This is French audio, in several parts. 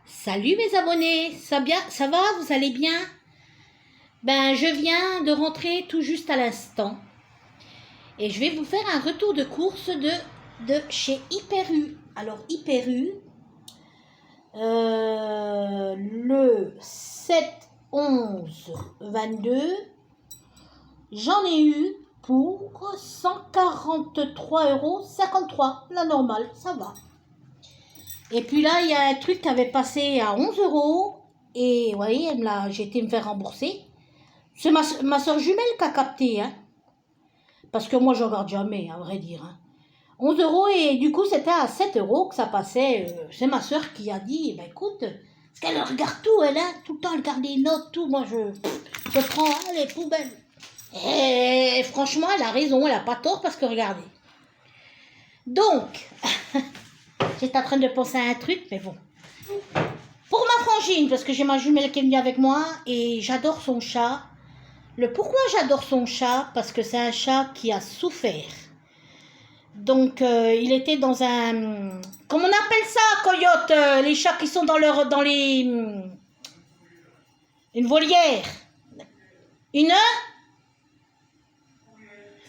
Salut mes abonnés, ça va, vous allez bien? Ben, je viens de rentrer tout juste à l'instant et je vais vous faire un retour de course de chez Hyper U. Alors Hyper U, le 7/11/22, j'en ai eu pour 143,53 €, la normale, ça va. Et puis là, il y a un truc qui avait passé à 11 € et vous voyez, j'ai été me faire rembourser. C'est ma soeur jumelle qui a capté, hein. Parce que moi, je regarde jamais, à vrai dire. Hein. 11 € et du coup, c'était à 7 € que ça passait. C'est ma soeur qui a dit, ben écoute, parce qu'elle regarde tout, elle, hein, tout le temps, elle regarde les notes, tout. Moi, je prends les poubelles. Et franchement, elle a raison, elle a pas tort parce que regardez. Donc, j'étais en train de penser à un truc, mais bon. Pour ma frangine, parce que j'ai ma jumelle qui est venue avec moi et j'adore son chat. Pourquoi j'adore son chat? Parce que c'est un chat qui a souffert. Donc, il était dans un... Comment on appelle ça, coyote? Les chats qui sont dans les... Une volière. Une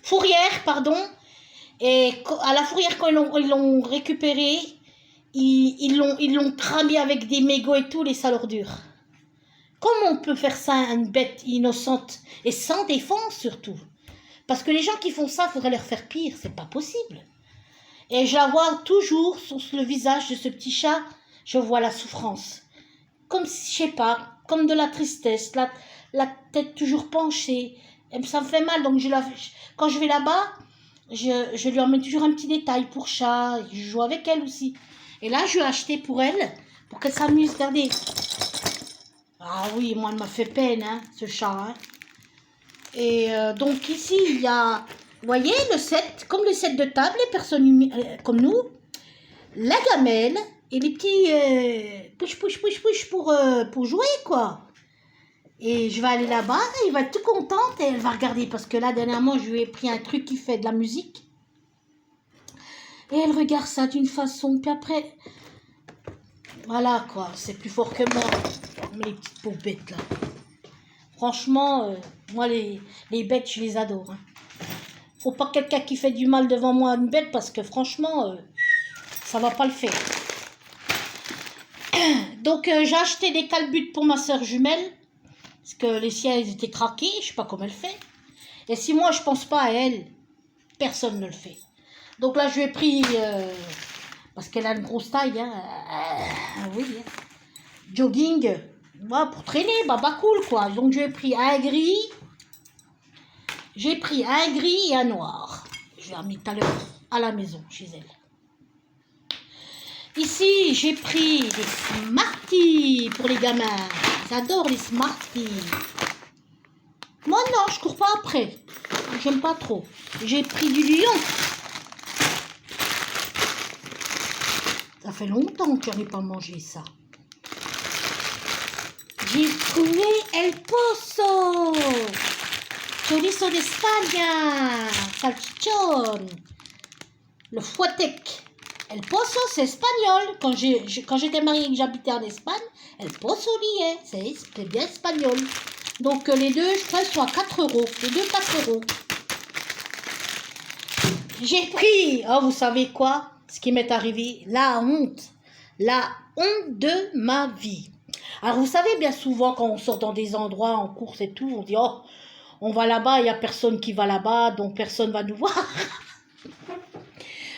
fourrière, pardon. Et à la fourrière, quand ils l'ont récupéré, ils l'ont cramé avec des mégots et tout, les salordures. Comment on peut faire ça à une bête innocente et sans défense surtout? Parce que les gens qui font ça, il faudrait leur faire pire, c'est pas possible. Et je la vois toujours sur le visage de ce petit chat, je vois la souffrance. Comme, je sais pas, comme de la tristesse, la tête toujours penchée. Et ça me fait mal, donc quand je vais là-bas, je lui emmène toujours un petit détail pour chat, je joue avec elle aussi. Et là, je lui ai acheté pour elle, pour qu'elle s'amuse, regardez. Ah oui, moi, elle m'a fait peine, hein, ce chat. Hein. Et donc ici, il y a, vous voyez, le set, comme le set de table, les personnes comme nous, la gamelle et les petits push pour jouer, quoi. Et je vais aller là-bas, elle va être toute contente et elle va regarder, parce que là, dernièrement, je lui ai pris un truc qui fait de la musique. Et elle regarde ça d'une façon, puis après, voilà, quoi, c'est plus fort que moi, les petites paupettes, là. Franchement, moi, les bêtes, je les adore. Hein. Faut pas quelqu'un qui fait du mal devant moi à une bête parce que franchement, ça va pas le faire. Donc, j'ai acheté des calbutes pour ma soeur jumelle parce que les siens, ils étaient craqués. Je sais pas comment elle fait. Et si moi, je pense pas à elle, personne ne le fait. Donc là, je lui ai pris, parce qu'elle a une grosse taille, hein, oui, hein, jogging, voilà, pour traîner, baba cool, quoi. Donc, je lui ai pris un gris. J'ai pris un gris et un noir. Je l'ai remis tout à l'heure à la maison, chez elle. Ici, j'ai pris des Smarties pour les gamins. J'adore les Smarties. Moi, non, je cours pas après. J'aime pas trop. J'ai pris du lion. Ça fait longtemps que j'en ai pas mangé ça. J'ai trouvé El Pozo. Chorizo d'Espagne, salchichón, le fuetec. El Pozo, c'est espagnol. Quand j'étais mariée et que j'habitais en Espagne, El Pozo lié, c'est bien espagnol. Donc les deux, je crois, sont à 4 €. Les deux, 4 €. J'ai pris, oh, vous savez quoi? Ce qui m'est arrivé, la honte de ma vie. Alors vous savez, bien souvent, quand on sort dans des endroits en course et tout, on dit, oh, on va là-bas, il n'y a personne qui va là-bas, donc personne va nous voir.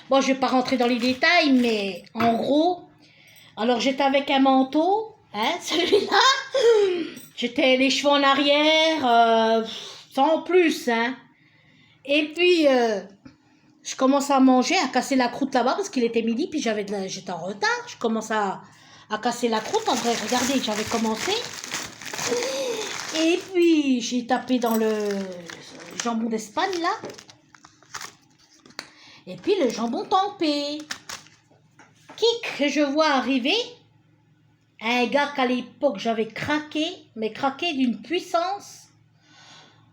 Bon, je ne vais pas rentrer dans les détails, mais en gros, alors j'étais avec un manteau, hein, celui-là, j'étais les cheveux en arrière, sans plus, hein. Et puis, je commence à manger, à casser la croûte là-bas, parce qu'il était midi, puis j'étais en retard, je commence à casser la croûte, en vrai, regardez, j'avais commencé. Et puis, j'ai tapé dans le jambon d'Espagne, là. Et puis, le jambon tempé. Que je vois arriver, un gars qu'à l'époque, j'avais craqué, mais craqué d'une puissance.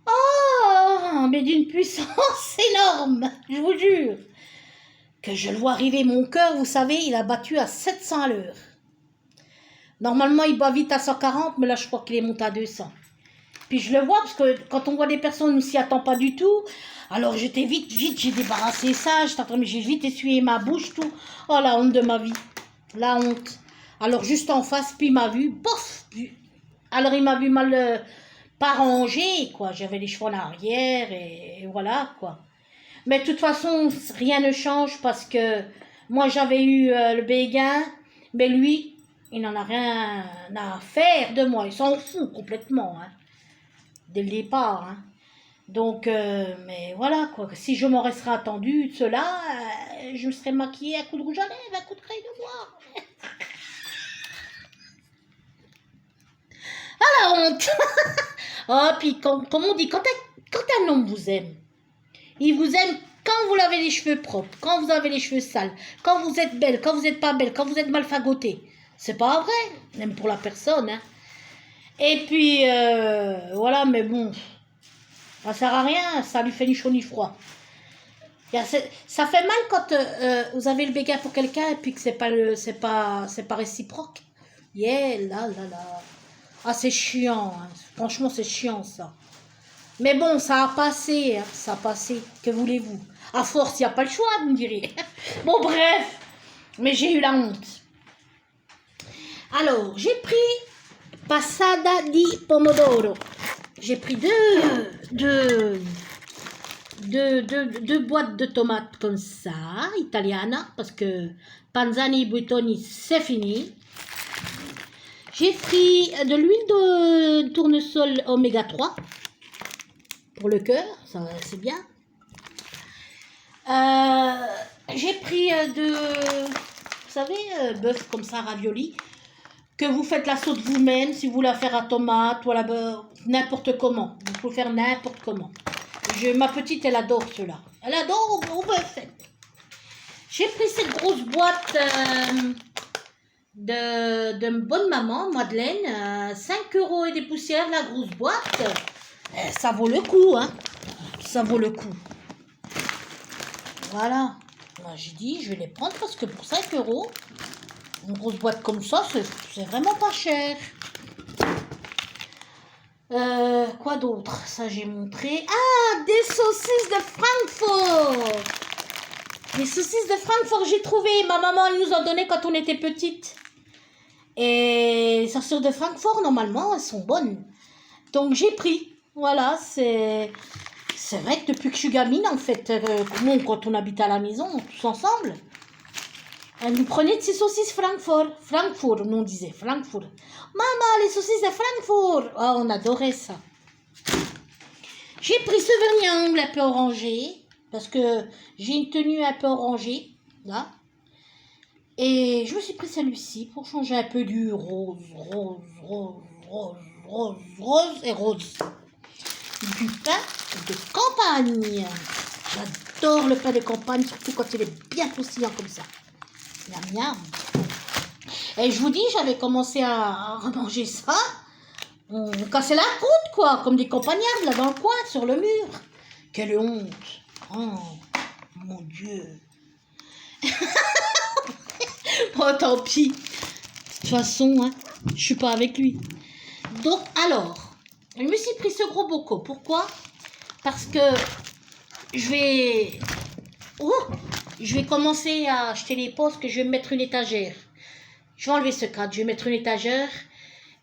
Oh, mais d'une puissance énorme, je vous jure. Que je le vois arriver, mon cœur, vous savez, il a battu à 700 à l'heure. Normalement, il bat vite à 140, mais là, je crois qu'il est monté à 200. Puis je le vois, parce que quand on voit des personnes, on ne s'y attend pas du tout. Alors j'étais vite, j'ai débarrassé ça, j'ai vite essuyé ma bouche, tout. Oh, la honte de ma vie. La honte. Alors juste en face, puis il m'a vu, pof. Alors il m'a vu mal pas rangé, quoi. J'avais les cheveux en arrière, et voilà, quoi. Mais de toute façon, rien ne change, parce que moi, j'avais eu le béguin, mais lui, il n'en a rien à faire de moi. Il s'en fout complètement, hein, dès le départ, hein. Donc, mais voilà, quoi. Si je m'en serais attendu de cela, je me serais maquillée à coup de rouge à lèvres, à coup de crayon de noir. Ah, la honte. Oh, puis comme on dit, quand un homme vous aime, il vous aime quand vous avez les cheveux propres, quand vous avez les cheveux sales, quand vous êtes belle, quand vous n'êtes pas belle, quand vous êtes mal fagotée. C'est pas vrai, même pour la personne, hein. Et puis, voilà, mais bon, ça sert à rien, ça lui fait ni chaud ni froid. Ça fait mal quand vous avez le béguin pour quelqu'un et puis que c'est pas réciproque. Yeah, là, là, là. Ah, c'est chiant, hein. Franchement, c'est chiant, ça. Mais bon, ça a passé, hein. Ça a passé. Que voulez-vous? À force, il n'y a pas le choix, vous me direz. Bon, bref. Mais j'ai eu la honte. Alors, j'ai pris passata di pomodoro. J'ai pris deux boîtes de tomates comme ça, italiana, parce que panzani buitoni, c'est fini. J'ai pris de l'huile de tournesol oméga 3 pour le cœur, ça c'est bien. J'ai pris vous savez, bœuf comme ça, ravioli, que vous faites la sauce vous-même, si vous voulez la faire à tomate, ou à la n'importe comment. Vous pouvez faire n'importe comment. Ma petite, elle adore cela. Elle adore au bœuf. J'ai pris cette grosse boîte de bonne maman, Madeleine. 5 € et des poussières, la grosse boîte. Ça vaut le coup, hein. Ça vaut le coup. Voilà. Moi, j'ai dit, je vais les prendre parce que pour 5 €, une grosse boîte comme ça, c'est vraiment pas cher. Quoi d'autre? Ça, j'ai montré. Ah, des saucisses de Francfort. Des saucisses de Francfort, j'ai trouvé. Ma maman, elle nous en donnait quand on était petite. Et les saucisses de Francfort, normalement, elles sont bonnes. Donc, j'ai pris. Voilà, c'est vrai que depuis que je suis gamine, en fait, quand on habite à la maison, tous ensemble, elle nous prenait de ces saucisses Francfort. Francfort, nous on disait Francfort. Maman, les saucisses de Francfort. Oh, on adorait ça. J'ai pris ce vernis à ongles un peu orangé, parce que j'ai une tenue un peu orangée, là. Et je me suis pris celui-ci pour changer un peu du rose et rose. Du pain de campagne. J'adore le pain de campagne, surtout quand il est bien croustillant comme ça. Miam, miam. Et je vous dis, j'avais commencé à manger ça. On cassait la croûte, quoi, comme des campagnards, là, dans le coin, sur le mur. Quelle honte. Oh, mon Dieu. Oh, tant pis. De toute façon, hein, je suis pas avec lui. Donc, alors, je me suis pris ce gros bocaux. Pourquoi? Parce que je vais commencer à acheter les postes, que je vais mettre une étagère. Je vais enlever ce cadre, je vais mettre une étagère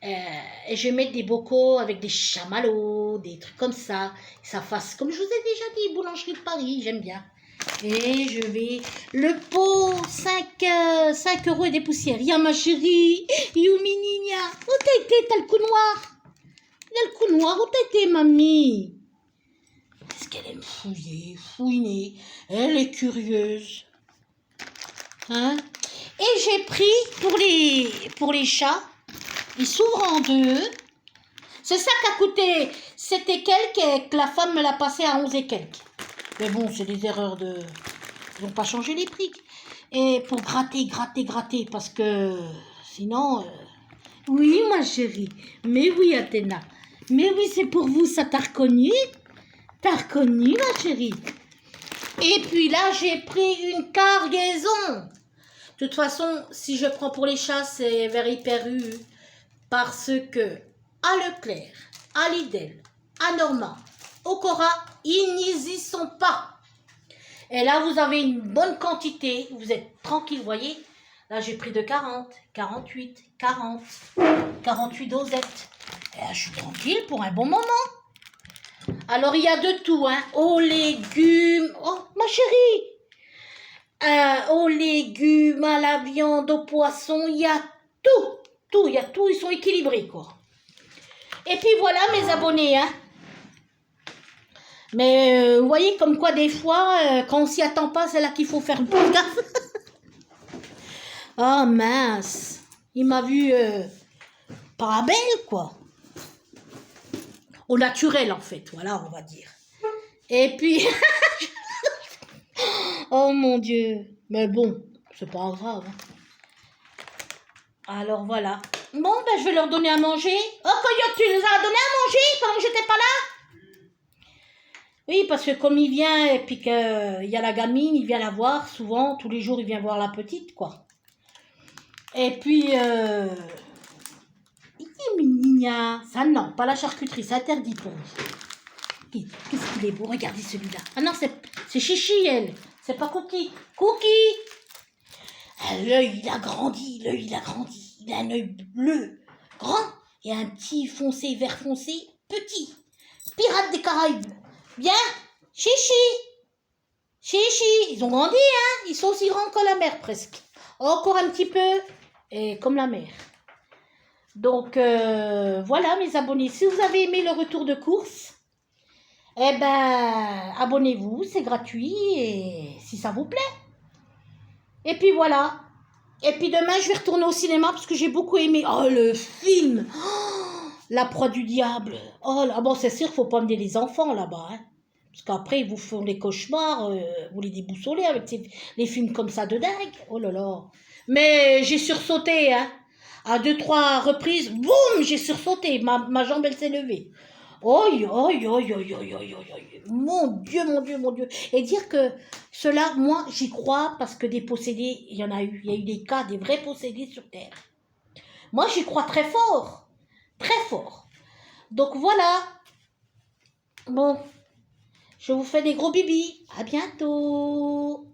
et je vais mettre des bocaux avec des chamallows, des trucs comme ça. Ça fasse, comme je vous ai déjà dit, boulangerie de Paris, j'aime bien. Et je vais... Le pot, 5 € et des poussières. Ya ma chérie, Yuminina, où t'as été, t'as le cou noir? T'as le cou noir, où t'as été, mamie? Est-ce qu'elle aime fouiner? Elle est curieuse. Hein? Et j'ai pris pour les chats, ils s'ouvrent en deux. C'est ça qu'a coûté, c'était que la femme me l'a passé à 11 et quelques. Mais bon, c'est des erreurs de... Ils n'ont pas changé les prix. Et pour gratter, parce que sinon... Oui, ma chérie. Mais oui, Athéna. Mais oui, c'est pour vous, ça t'a reconnu? T'as reconnu, ma chérie? Et puis là, j'ai pris une cargaison. De toute façon, si je prends pour les chats, c'est vers Hyper U. Parce que à Leclerc, à Lidl, à Norma, au Cora, ils n'y y sont pas. Et là, vous avez une bonne quantité. Vous êtes tranquille, vous voyez. Là, j'ai pris de 40, 48, 40, 48 dosettes. Et là, je suis tranquille pour un bon moment. Alors, il y a de tout, hein. Aux légumes. Oh, ma chérie. Aux légumes, à la viande, aux poissons. Il y a tout. Tout, il y a tout. Ils sont équilibrés, quoi. Et puis, voilà, mes abonnés, hein. Mais vous voyez comme quoi des fois, quand on s'y attend pas, c'est là qu'il faut faire plus gaffe. Oh mince, il m'a vu pas belle quoi. Au naturel en fait, voilà on va dire. Et puis, oh mon Dieu, mais bon, c'est pas grave. Hein. Alors voilà. Bon ben je vais leur donner à manger. Oh Coyote, tu les as donné à manger pendant que j'étais pas là? Oui, parce que comme il vient et puis qu'il y a la gamine, il vient la voir souvent, tous les jours il vient voir la petite, quoi. Et puis, ça non, pas la charcuterie, c'est interdit pour lui. Qu'est-ce qu'il est beau, regardez celui-là. Ah non, c'est Chichi, elle, c'est pas Cookie. Cookie! Ah, l'œil, il a grandi, il a un œil bleu, grand, et un petit foncé, vert foncé, petit. Pirate des Caraïbes. Bien, Chichi, ils ont grandi, hein, ils sont aussi grands que la mère presque. Encore un petit peu, et comme la mère. Donc, voilà mes abonnés, si vous avez aimé le retour de course, eh ben, abonnez-vous, c'est gratuit, et si ça vous plaît. Et puis voilà, et puis demain je vais retourner au cinéma parce que j'ai beaucoup aimé, oh le film, oh, La proie du diable, oh là, bon c'est sûr, faut pas emmener les enfants là-bas, hein. Parce qu'après, ils vous font des cauchemars, vous les déboussolez avec les films comme ça de dingue. Oh là là. Mais j'ai sursauté, hein. À 2-3 reprises, boum, j'ai sursauté. Ma jambe, elle s'est levée. Oi, oi, oi, oi, oi, oi, oi, oi. Mon Dieu, mon Dieu, mon Dieu. Et dire que cela, moi, j'y crois parce que des possédés, il y en a eu. Il y a eu des cas, des vrais possédés sur Terre. Moi, j'y crois très fort. Très fort. Donc voilà. Bon. Je vous fais des gros bibis. À bientôt.